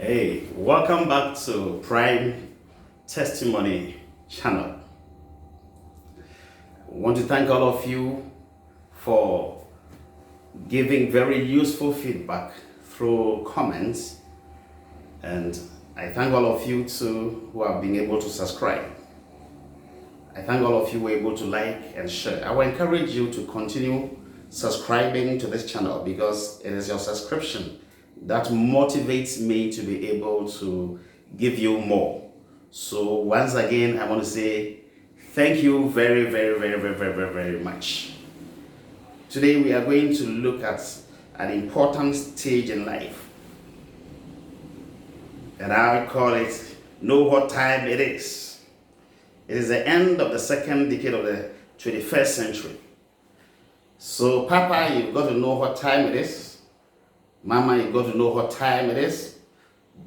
Hey, welcome back to Prime Testimony channel. I want to thank all of you for giving very useful feedback through comments, and I thank all of you too who have been able to subscribe. I thank all of you who were able to like and share. I will encourage you to continue subscribing to this channel because it is your subscription that motivates me to be able to give you more. So once again, I want to say thank you very much. Today we are going to look at an important stage in life, and I call it Know What Time It Is. It is the end of the second decade of the 21st century. So Papa, you've got to know what time it is. Mama, you got to know what time it is.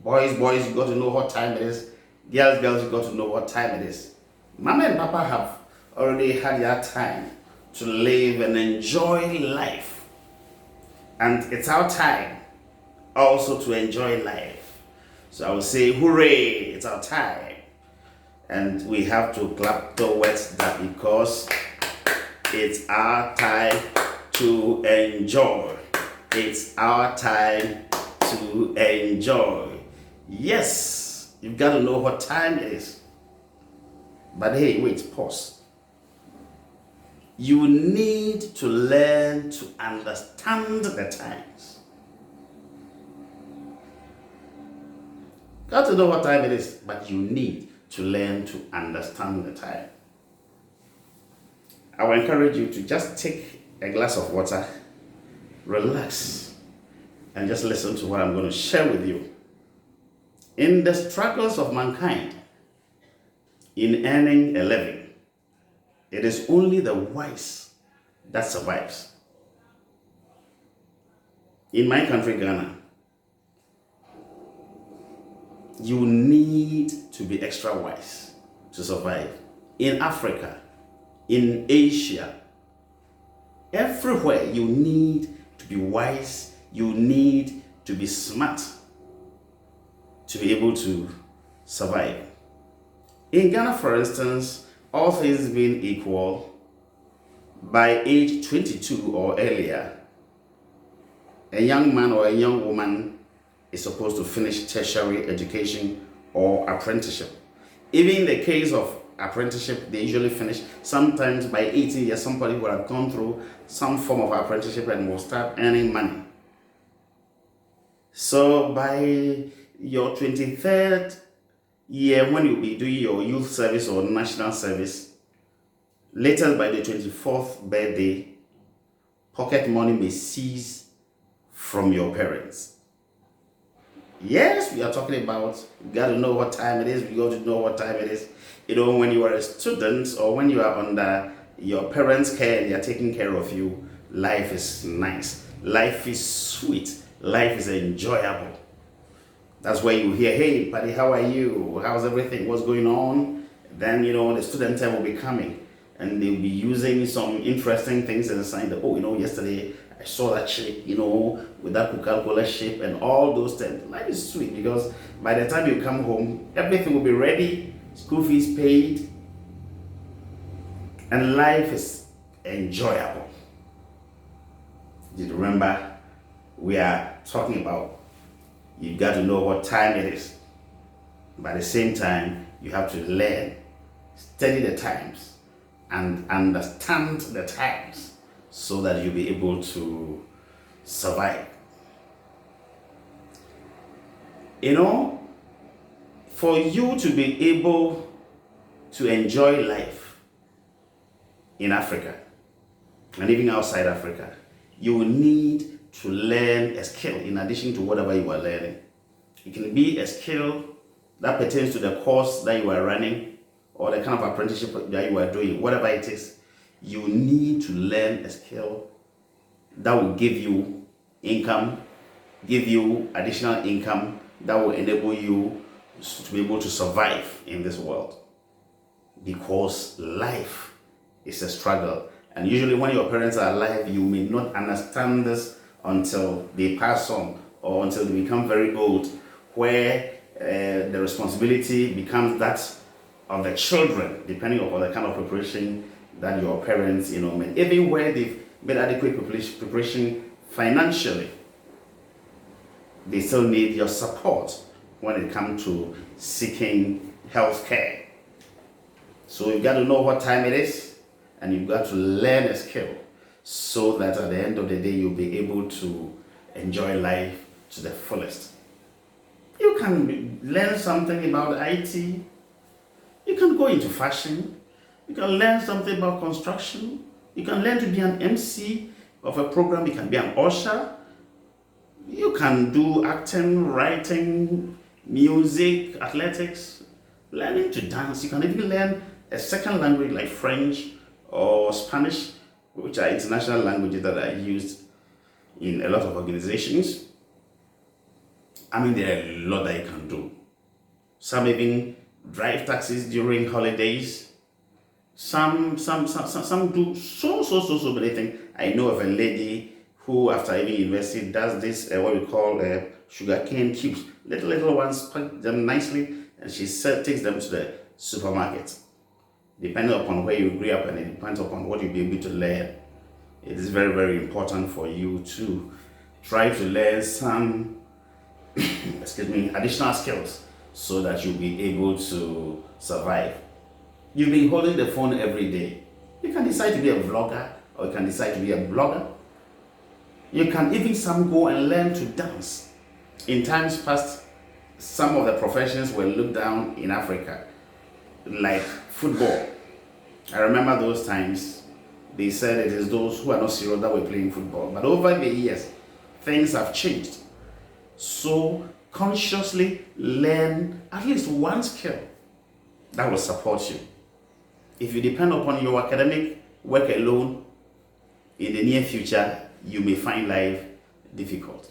Boys, you got to know what time it is. Girls, you got to know what time it is. Mama and Papa have already had their time to live and enjoy life. And it's our time also to enjoy life. So I will say, hooray, it's our time. And we have to clap towards that because it's our time to enjoy. It's our time to enjoy. Yes, you've got to know what time it is. But hey, wait, pause. You need to learn to understand the times. Got to know what time it is, but you need to learn to understand the time. I will encourage you to just take a glass of water, relax, and just listen to what I'm going to share with you. In the struggles of mankind, in earning a living, it is only the wise that survives. In my country, Ghana, you need to be extra wise to survive. In Africa, in Asia, everywhere you need to be wise, you need to be smart to be able to survive. In Ghana, for instance, all things being equal, by age 22 or earlier, a young man or a young woman is supposed to finish tertiary education or apprenticeship. Even in the case of apprenticeship, they usually finish sometimes by 18 years. Somebody will have gone through some form of apprenticeship and will start earning money. So by your 23rd year, when you'll be doing your youth service or national service, later by the 24th birthday, pocket money may cease from your parents. Yes, we are talking about, you got to know what time it is. We got to know what time it is. You know, when you are a student or when you are under your parents' care and they are taking care of you, life is nice. Life is sweet. Life is enjoyable. That's where you hear, hey, buddy, how are you? How's everything? What's going on? Then, you know, the student time will be coming and they'll be using some interesting things and saying that, oh, you know, yesterday I saw that shape, you know, with that Coca-Cola shape and all those things. Life is sweet because by the time you come home, everything will be ready, school fees paid, and life is enjoyable. Did you remember? We are talking about you got to know what time it is. But at the same time, you have to learn, study the times, and understand the times so that you'll be able to survive. You know, for you to be able to enjoy life in Africa and even outside Africa, you will need to learn a skill in addition to whatever you are learning. It can be a skill that pertains to the course that you are running or the kind of apprenticeship that you are doing, whatever it is. You need to learn a skill that will give you income, give you additional income that will enable you to be able to survive in this world. Because life is a struggle. And usually when your parents are alive, you may not understand this until they pass on or until they become very old where the responsibility becomes that of the children, depending upon the kind of preparation that your parents, made. Even where they've made adequate preparation financially, they still need your support when it comes to seeking health care. So you've got to know what time it is, and you've got to learn a skill so that at the end of the day, you'll be able to enjoy life to the fullest. You can learn something about IT. You can go into fashion. You can learn something about construction. You can learn to be an MC of a program. You can be an usher. You can do acting, writing, music, athletics, learning to dance. You can even learn a second language like French or Spanish, which are international languages that are used in a lot of organizations. I mean, there are a lot that you can do. Some even drive taxis during holidays. Some do so many things. I know of a lady who, after even university, does this what we call sugarcane cubes. Little ones, pack them nicely, and she takes them to the supermarket. Depending upon where you grew up and it depends upon what you'll be able to learn, it is very, very important for you to try to learn some additional skills so that you'll be able to survive. You've been holding the phone every day. You can decide to be a vlogger, or you can decide to be a blogger. You can even some go and learn to dance. In times past, some of the professions were looked down in Africa, like football. I remember those times. They said it is those who are not serious that were playing football. But over the years, things have changed. So consciously learn at least one skill that will support you. If you depend upon your academic work alone, in the near future, you may find life difficult.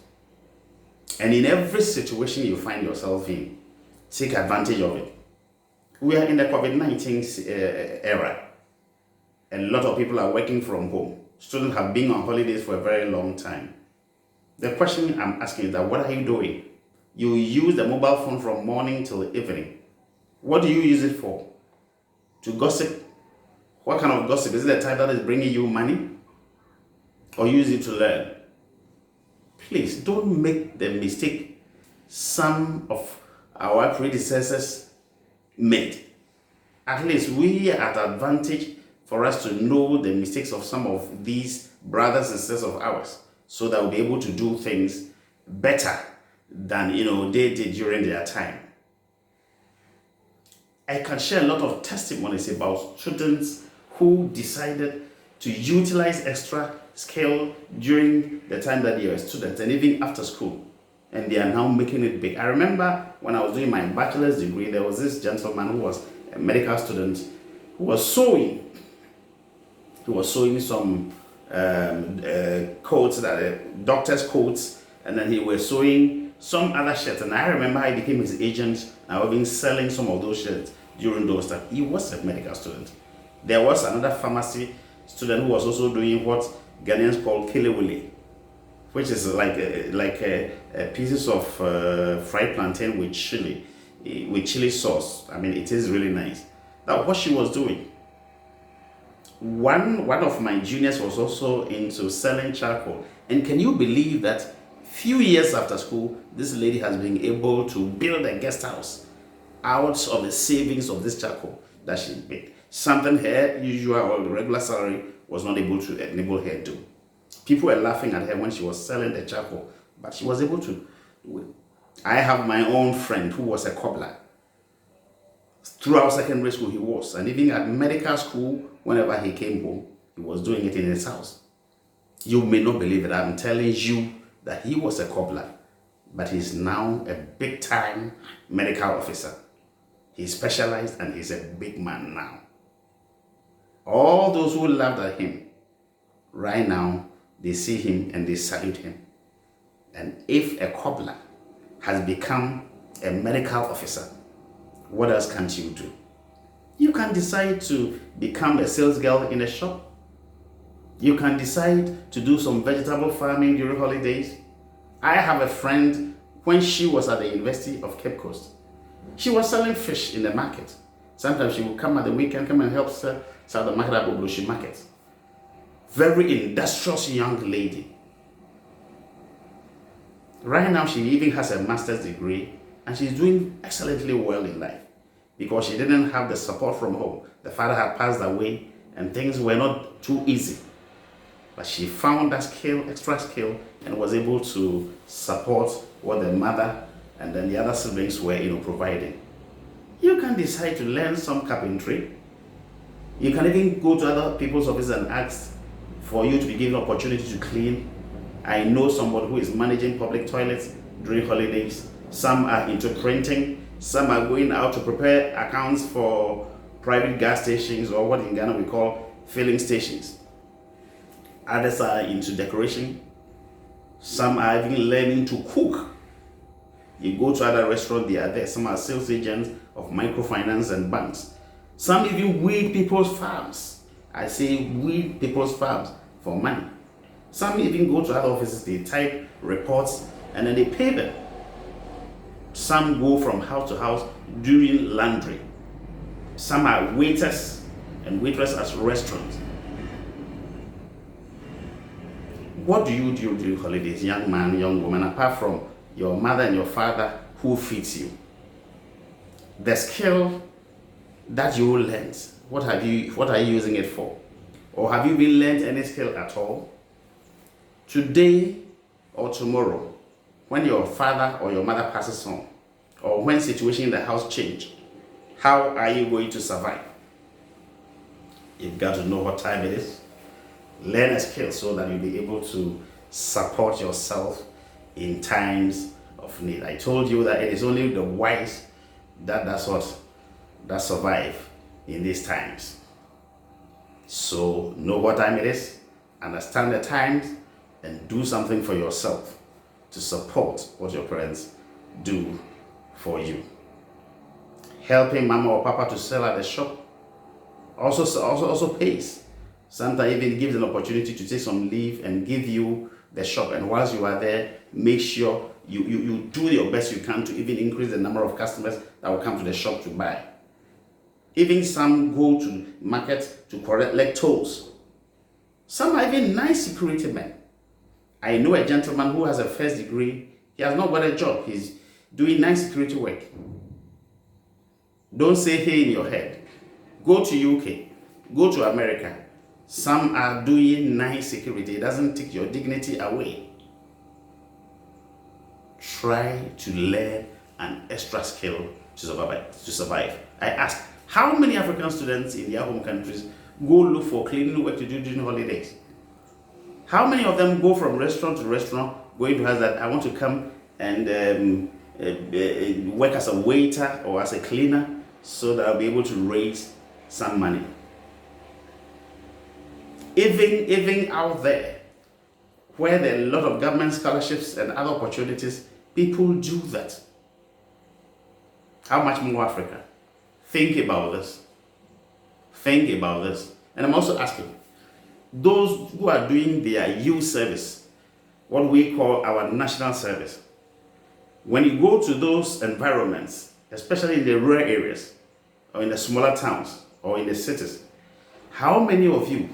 And in every situation you find yourself in, take advantage of it. We are in the COVID-19 era. A lot of people are working from home. Students have been on holidays for a very long time. The question I'm asking is that, what are you doing? You use the mobile phone from morning till evening. What do you use it for? To gossip? What kind of gossip? Is it the type that is bringing you money? Or use it to learn? Please don't make the mistake some of our predecessors made. At least we are at advantage for us to know the mistakes of some of these brothers and sisters of ours, so that we'll be able to do things better than they did during their time. I can share a lot of testimonies about students who decided to utilize extra skill during the time that they were students and even after school, and they are now making it big. I remember when I was doing my bachelor's degree, there was this gentleman who was a medical student who was sewing. He was sewing some coats, doctor's coats, and then he was sewing some other shirts. And I remember I became his agent. I was been selling some of those shirts during those times. He was a medical student. There was another pharmacy student who was also doing what Ghanaians call kelewele, which is like pieces of fried plantain with chili sauce. I mean, it is really nice. That's what she was doing. One of my juniors was also into selling charcoal. And can you believe that few years after school, this lady has been able to build a guest house out of the savings of this charcoal that she made. Something her usual or regular salary was not able to enable her to do. People were laughing at her when she was selling the charcoal, but she was able to do it. I have my own friend who was a cobbler. Throughout secondary school he was, and even at medical school, whenever he came home, he was doing it in his house. You may not believe it, I'm telling you that he was a cobbler, but he's now a big time medical officer. He's specialized and he's a big man now. All those who laughed at him, right now, they see him and they salute him. And if a cobbler has become a medical officer, what else can't you do? You can decide to become a sales girl in a shop. You can decide to do some vegetable farming during holidays. I have a friend when she was at the University of Cape Coast. She was selling fish in the market. Sometimes she would come at the weekend, come and help sell the market at Obroshi Market. Very industrious young lady. Right now, she even has a master's degree and she's doing excellently well in life because she didn't have the support from home. The father had passed away and things were not too easy. But she found that skill, extra skill, and was able to support what the mother and then the other siblings were providing. You can decide to learn some carpentry. You can even go to other people's offices and ask for you to be given opportunity to clean. I know somebody who is managing public toilets during holidays. Some are into printing. Some are going out to prepare accounts for private gas stations, or what in Ghana we call filling stations. Others are into decoration. Some are even learning to cook. You go to other restaurants, they are there. Some are sales agents of microfinance and banks. Some even weed people's farms. I say weed people's farms for money. Some even go to other offices, they type reports and then they pay them. Some go from house to house doing laundry. Some are waiters and waitresses at restaurants. What do you do during holidays, young man, young woman, apart from your mother and your father who feeds you? The skill that you learned, what are you using it for? Or have you been learned any skill at all? Today or tomorrow, when your father or your mother passes on, or when situation in the house change, how are you going to survive? You've got to know what time it is. Learn a skill so that you'll be able to support yourself in times of need. I told you that it is only the wise that survive in these times. So know what time it is, understand the times, and do something for yourself to support what your parents do for you. Helping mama or papa to sell at the shop also pays. Sometimes even gives an opportunity to take some leave and give you the shop. And whilst you are there, make sure you do your best you can to even increase the number of customers that will come to the shop to buy. Even some go to market to collect tolls. Some are even nice security men. I know a gentleman who has a first degree. He has not got a job. He's doing nice security work. Don't say hey in your head. Go to UK. Go to America. Some are doing nice security. It doesn't take your dignity away. Try to learn an extra skill to survive. I ask, how many African students in their home countries go look for cleaning work to do during holidays? How many of them go from restaurant to restaurant, going to house that I want to come and work as a waiter or as a cleaner so that I'll be able to raise some money? Even out there, where there are a lot of government scholarships and other opportunities, people do that. How much more Africa? Think about this. Think about this. And I'm also asking, those who are doing their youth service, what we call our national service, when you go to those environments, especially in the rural areas, or in the smaller towns, or in the cities, how many of you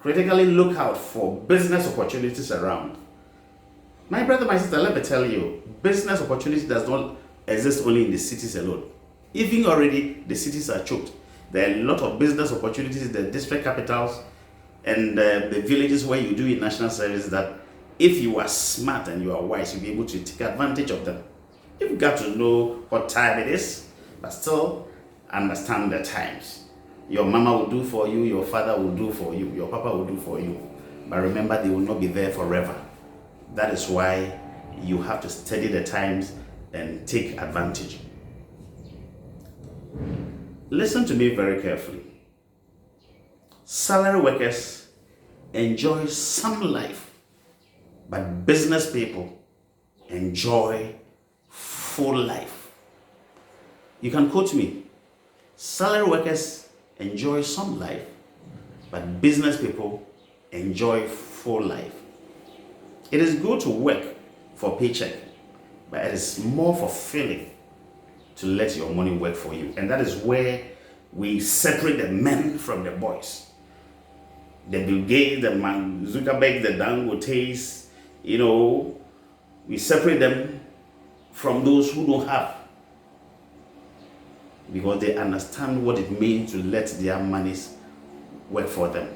critically look out for business opportunities around? My brother, my sister, let me tell you, business opportunity does not exist only in the cities alone. Even already, the cities are choked. There are a lot of business opportunities in the district capitals and the villages where you do your national service that if you are smart and you are wise, you'll be able to take advantage of them. You've got to know what time it is, but still understand the times. Your mama will do for you, your father will do for you, your papa will do for you. But remember, they will not be there forever. That is why you have to study the times and take advantage. Listen to me very carefully. Salary workers enjoy some life, but business people enjoy full life. You can quote me. Salary workers enjoy some life, but business people enjoy full life. It is good to work for paycheck, but it is more fulfilling to let your money work for you. And that is where we separate the men from the boys. The Bill Gates, the Mark Zuckerberg, the Dangotes, we separate them from those who don't have, because they understand what it means to let their monies work for them.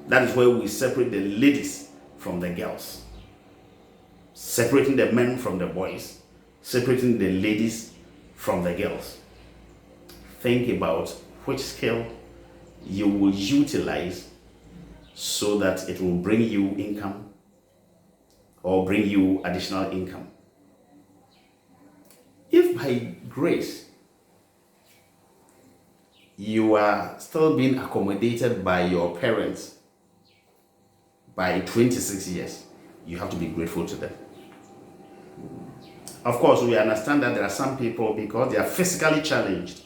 That is where we separate the ladies from the girls, separating the men from the boys, separating the ladies from the girls. Think about which skill you will utilize so that it will bring you income or bring you additional income. If by grace you are still being accommodated by your parents by 26 years, you have to be grateful to them. Of course, we understand that there are some people, because they are physically challenged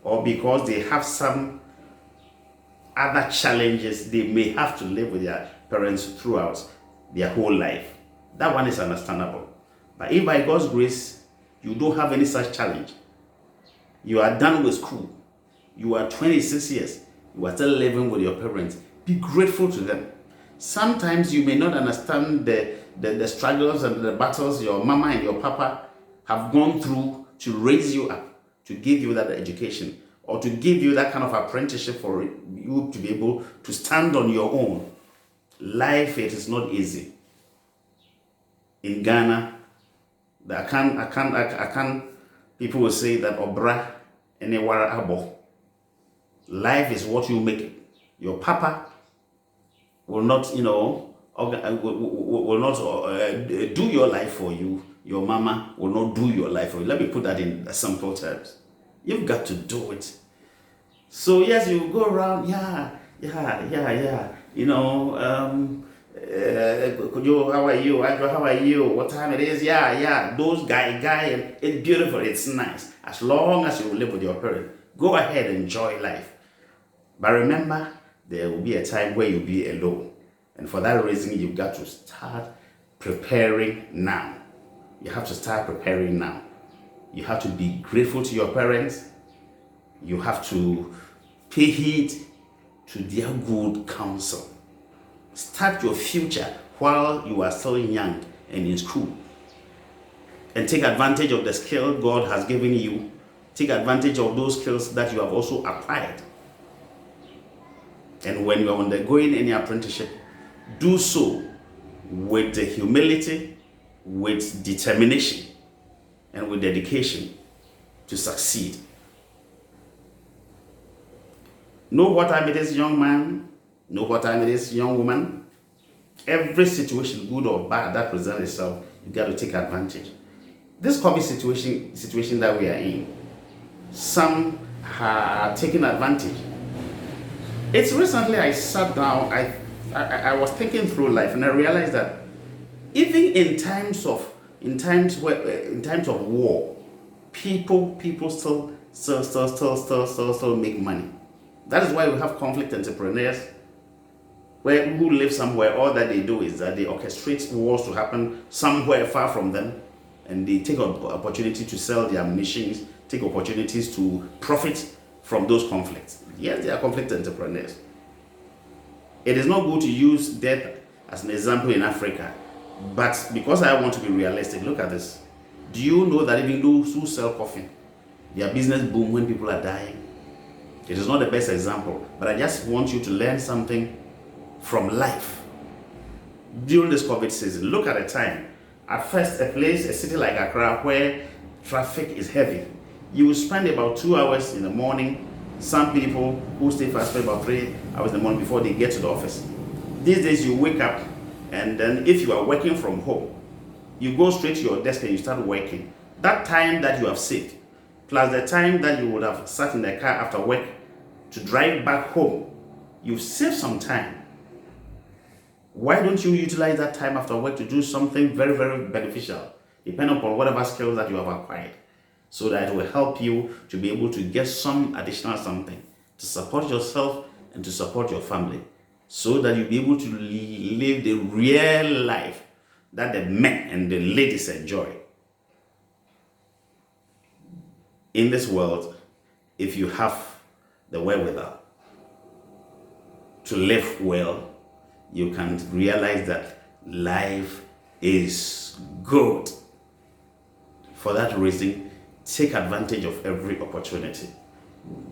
or because they have some other challenges, they may have to live with their parents throughout their whole life. That one is understandable. But if by God's grace you don't have any such challenge, you are done with school, you are 26 years, you are still living with your parents, be grateful to them. Sometimes you may not understand the struggles and the battles your mama and your papa have gone through to raise you up, to give you that education, or to give you that kind of apprenticeship for you to be able to stand on your own. Life, it is not easy. In Ghana, I can't, people will say that Obra Enewara Abo. Life is what you make it. Your papa will not, will not do your life for you. Your mama will not do your life for you. Let me put that in simple terms. You've got to do it. So yes, you go around, how are you? How are you? What time it is? Those guy, it's beautiful, it's nice. As long as you live with your parents, go ahead and enjoy life. But remember, there will be a time where you'll be alone. And for that reason, you've got to start preparing now. You have to start preparing now. You have to be grateful to your parents. You have to pay heed to their good counsel. Start your future while you are still young and in school. And take advantage of the skill God has given you. Take advantage of those skills that you have also acquired. And when you are undergoing any apprenticeship, do so with the humility, with determination, and with dedication to succeed. Know what time it is, young man. Know what time it is, young woman. Every situation, good or bad, that presents itself, you got to take advantage. This COVID situation that we are in, some are taking advantage. It's recently I sat down, I was thinking through life, and I realized that even in times of war, people still make money. That is why we have conflict entrepreneurs who live somewhere. All that they do is that they orchestrate wars to happen somewhere far from them, and they take an opportunity to sell their munitions, take opportunities to profit from those conflicts. Yes, they are conflict entrepreneurs. It is not good to use death as an example in Africa, but because I want to be realistic, look at this. Do you know that even those who sell coffee, their business boom when people are dying? It is not the best example, but I just want you to learn something from life. During this COVID season, look at the time. At first, a city like Accra, where traffic is heavy, you will spend about 2 hours in the morning. Some people who stay fast spend about 3 hours in the morning before they get to the office. These days, you wake up, and then if you are working from home, you go straight to your desk and you start working. That time that you have saved, plus the time that you would have sat in the car after work to drive back home, you've saved some time. Why don't you utilize that time after work to do something very, very beneficial, depending upon whatever skills that you have acquired, so that it will help you to be able to get some additional something to support yourself and to support your family, so that you'll be able to live the real life that the men and the ladies enjoy. in this world, if you have the wherewithal to live well, you can realize that life is good. For that reason, take advantage of every opportunity.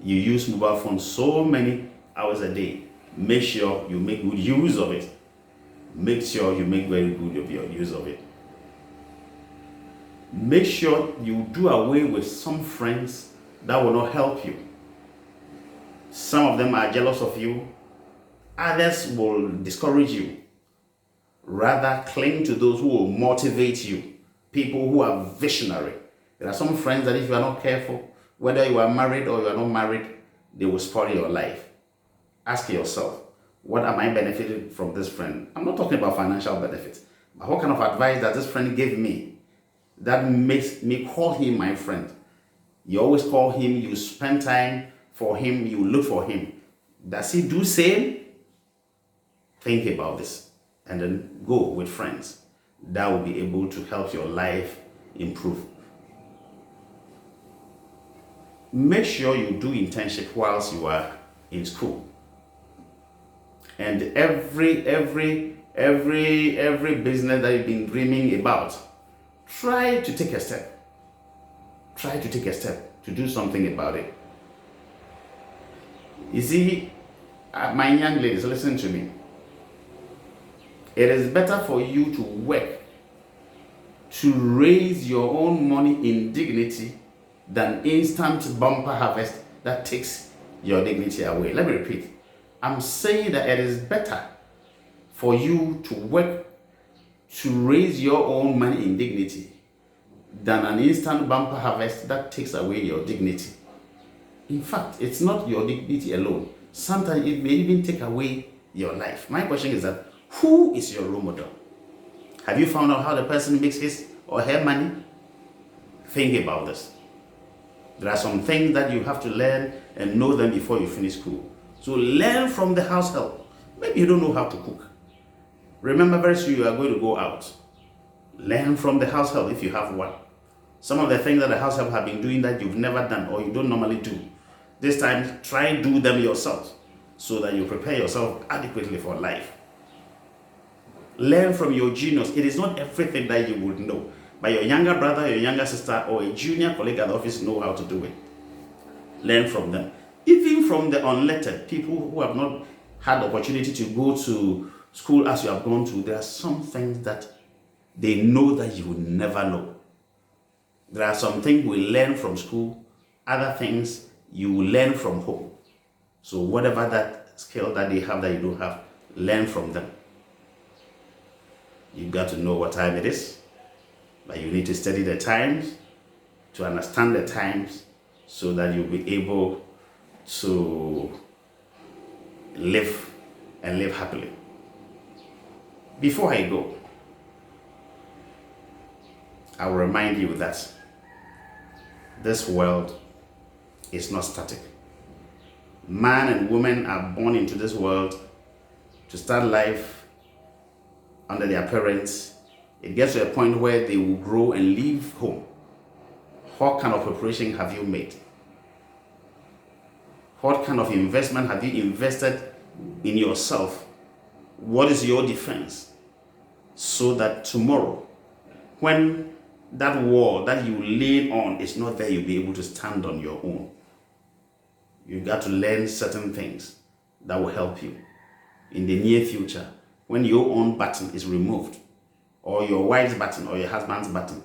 You use mobile phones so many hours a day. Make sure you make good use of it. Make sure you make very good of your use of it. Make sure you do away with some friends that will not help you. Some of them are jealous of you. Others will discourage you. Rather, cling to those who will motivate you. People who are visionary. There are some friends that if you are not careful, whether you are married or you are not married, they will spoil your life. Ask yourself, what am I benefiting from this friend? I'm not talking about financial benefits, but what kind of advice does this friend give me that makes me call him my friend? You always call him, you spend time for him, you look for him. Does he do same? Think about this and then go with friends that will be able to help your life improve. Make sure you do internship whilst you are in school. And every business that you've been dreaming about, try to take a step. Try to take a step to do something about it. You see, my young ladies, listen to me. It is better for you to work to raise your own money in dignity than instant bumper harvest that takes your dignity away. Let me repeat. I'm saying that it is better for you to work to raise your own money in dignity than an instant bumper harvest that takes away your dignity. In fact, it's not your dignity alone. Sometimes it may even take away your life. My question is that, who is your role model? Have you found out how the person makes his or her money? Think about this. There are some things that you have to learn and know them before you finish school. So learn from the house help. Maybe you don't know how to cook. Remember, very soon you are going to go out. Learn from the house help if you have one. Some of the things that the house help have been doing that you've never done or you don't normally do, this time try and do them yourself so that you prepare yourself adequately for life. Learn from your juniors. It is not everything that you would know, but your younger brother, your younger sister, or a junior colleague at the office know how to do it. Learn from them. Even from the unlettered, people who have not had the opportunity to go to school as you have gone to, there are some things that they know that you will never know. There are some things we learn from school, other things you will learn from home. So whatever that skill that they have that you don't have, learn from them. You've got to know what time it is, but you need to study the times, to understand the times, so that you'll be able to live and live happily. Before I go, I will remind you that this world is not static. Man and woman are born into this world to start life under their parents. It gets to a point where they will grow and leave home. What kind of preparation have you made? What kind of investment have you invested in yourself? What is your defense? So that tomorrow, when that wall that you lean on is not there, you'll be able to stand on your own. You got to learn certain things that will help you in the near future. When your own button is removed, or your wife's button or your husband's button,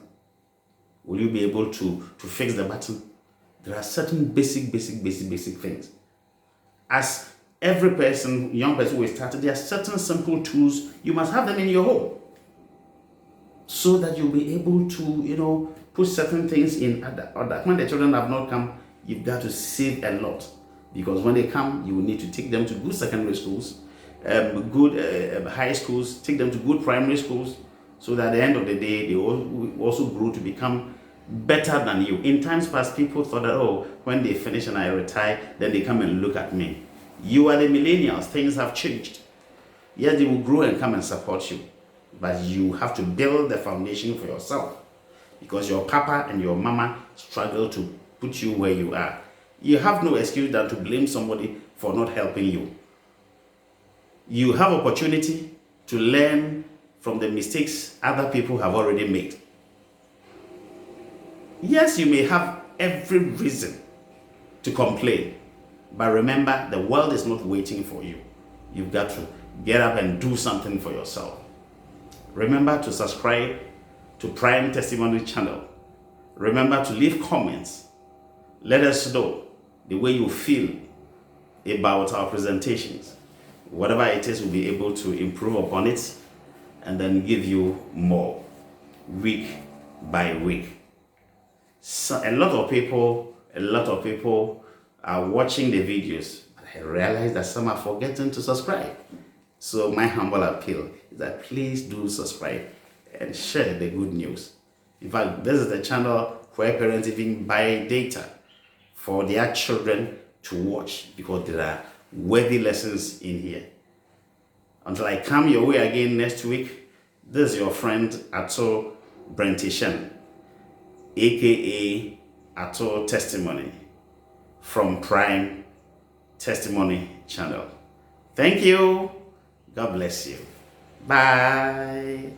will you be able to fix the button? There are certain basic things. As every person, young person who is started, there are certain simple tools. You must have them in your home so that you'll be able to, put certain things in order. When the children have not come, you've got to save a lot, because when they come, you will need to take them to good secondary schools, good high schools, take them to good primary schools, so that at the end of the day, they will also grow to become better than you. In times past, people thought that, when they finish and I retire, then they come and look at me. You are the millennials. Things have changed. Yes, they will grow and come and support you, but you have to build the foundation for yourself, because your papa and your mama struggle to put you where you are. You have no excuse than to blame somebody for not helping you. You have opportunity to learn from the mistakes other people have already made. Yes, you may have every reason to complain, but remember, the world is not waiting for you. You've got to get up and do something for yourself. Remember to subscribe to Prime Testimony channel. Remember to leave comments. Let us know the way you feel about our presentations. Whatever it is, we'll be able to improve upon it and then give you more week by week. So a lot of people are watching the videos, but I realize that some are forgetting to subscribe. So my humble appeal is that please do subscribe and share the good news. In fact, this is the channel where parents even buy data for their children to watch because there are worthy lessons in here. Until I come your way again next week, this is your friend Ato Brentishan, aka Ato Testimony from Prime Testimony channel. Thank you. God bless you. Bye.